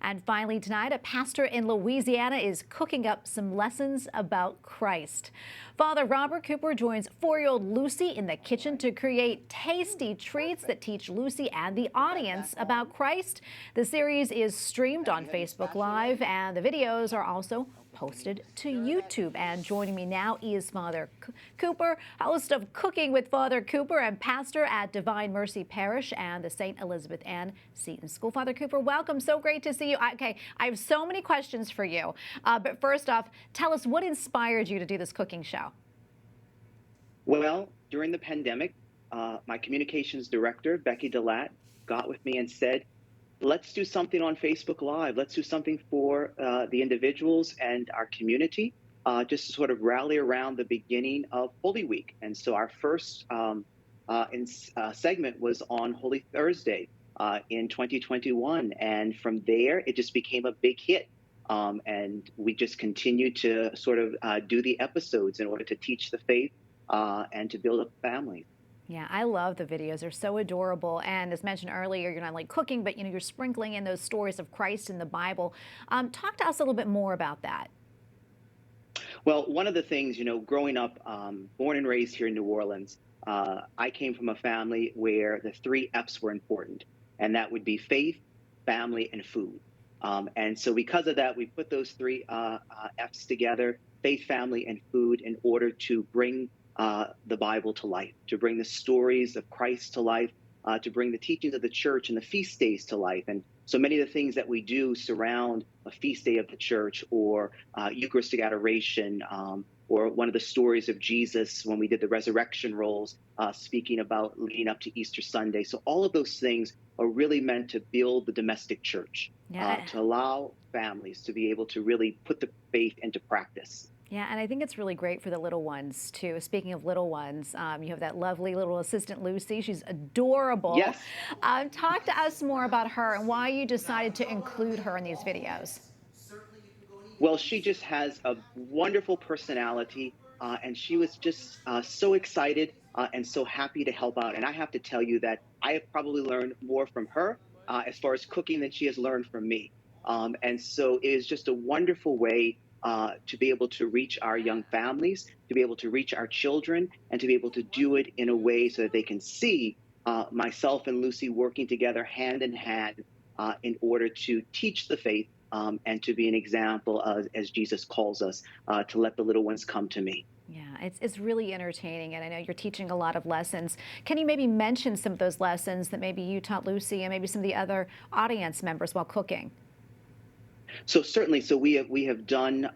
And finally tonight, a pastor in Louisiana is cooking up some lessons about Christ. Father Robert Cooper joins 4-year-old Lucy in the kitchen to create tasty treats that teach Lucy and the audience about Christ. The series is streamed on Facebook Live, and the videos are also posted to YouTube. And joining me now is Father Cooper, host of Cooking with Father Cooper and pastor at Divine Mercy Parish and the St. Elizabeth Ann Seton School. Father Cooper, welcome. So great to see you. Okay, I have so many questions for you. But first off, tell us what inspired you to do this cooking show? Well, during the pandemic, my communications director, Becky Delat, got with me and said, let's do something on Facebook Live. Let's do something for the individuals and our community, just to sort of rally around the beginning of Holy Week. And so our first segment was on Holy Thursday in 2021. And from there, it just became a big hit. And we just continued to sort of do the episodes in order to teach the faith and to build up families. Yeah, I love the videos. They're so adorable. And as mentioned earlier, you're not only cooking, but you're sprinkling in those stories of Christ in the Bible. Talk to us a little bit more about that. Well, one of the things, growing up, born and raised here in New Orleans, I came from a family where the 3 F's were important, and that would be faith, family, and food. And so because of that, we put those 3 F's together, faith, family, and food, in order to bring the Bible to life, to bring the stories of Christ to life, to bring the teachings of the church and the feast days to life. And so many of the things that we do surround a feast day of the church, or Eucharistic adoration, or one of the stories of Jesus when we did the resurrection rolls, speaking about leading up to Easter Sunday. So all of those things are really meant to build the domestic church, to allow families to be able to really put the faith into practice. Yeah, and I think it's really great for the little ones, too. Speaking of little ones, you have that lovely little assistant, Lucy. She's adorable. Yes. Talk to us more about her and why you decided to include her in these videos. Well, she just has a wonderful personality, and she was just so excited and so happy to help out. And I have to tell you that I have probably learned more from her as far as cooking than she has learned from me. And so it is just a wonderful way to be able to reach our young families, to be able to reach our children, and to be able to do it in a way so that they can see myself and Lucy working together hand in hand in order to teach the faith and to be an example as Jesus calls us to let the little ones come to me. Yeah, it's really entertaining, and I know you're teaching a lot of lessons. Can you maybe mention some of those lessons that maybe you taught Lucy and maybe some of the other audience members while cooking? So certainly, so we have done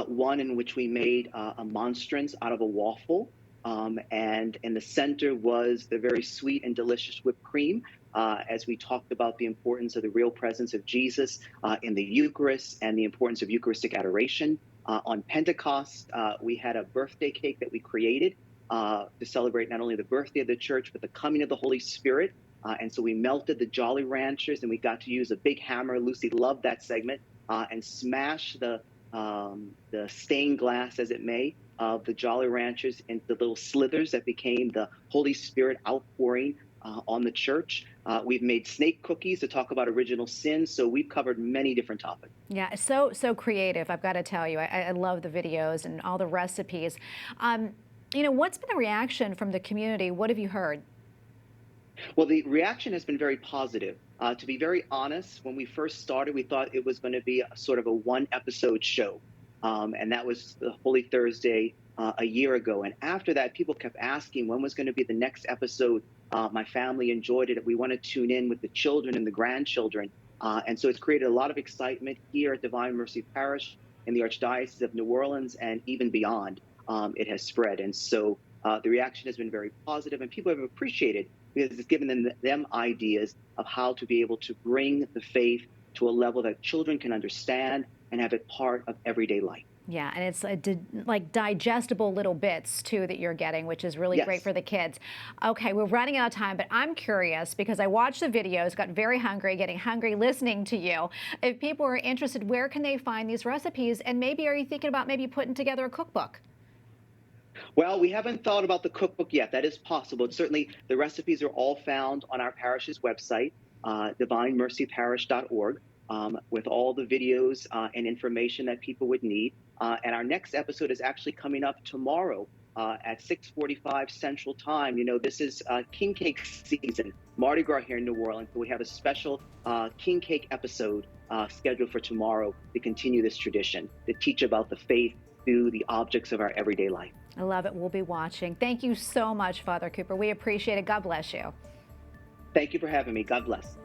one in which we made a monstrance out of a waffle, and in the center was the very sweet and delicious whipped cream, as we talked about the importance of the real presence of Jesus in the Eucharist and the importance of Eucharistic adoration. On Pentecost, we had a birthday cake that we created to celebrate not only the birthday of the church, but the coming of the Holy Spirit. And so we melted the Jolly Ranchers, and we got to use a big hammer. Lucy loved that segment, and smash the stained glass, as it may, of the Jolly Ranchers into the little slithers that became the Holy Spirit outpouring on the church. We've made snake cookies to talk about original sin. So we've covered many different topics. Yeah, so creative, I've got to tell you. I love the videos and all the recipes. What's been the reaction from the community? What have you heard? Well, the reaction has been very positive. To be very honest, when we first started, we thought it was going to be a sort of a 1-episode show. And that was the Holy Thursday a year ago. And after that, people kept asking when was going to be the next episode. My family enjoyed it. We want to tune in with the children and the grandchildren. And so it's created a lot of excitement here at Divine Mercy Parish in the Archdiocese of New Orleans, and even beyond. It has spread. And so the reaction has been very positive, and people have appreciated, because it's given them ideas of how to be able to bring the faith to a level that children can understand and have it part of everyday life. Yeah, and it's like digestible little bits, too, that you're getting, which is really great for the kids. Okay, we're running out of time, but I'm curious because I watched the videos, got very hungry, getting hungry listening to you. If people are interested, where can they find these recipes? And maybe are you thinking about maybe putting together a cookbook? Well, we haven't thought about the cookbook yet. That is possible. Certainly, the recipes are all found on our parish's website, divinemercyparish.org. with all the videos and information that people would need. And our next episode is actually coming up tomorrow at 6:45 Central Time. You know, this is King Cake season, Mardi Gras here in New Orleans. So we have a special King Cake episode scheduled for tomorrow to continue this tradition, to teach about the faith through the objects of our everyday life. I love it. We'll be watching. Thank you so much, Father Cooper. We appreciate it. God bless you. Thank you for having me. God bless.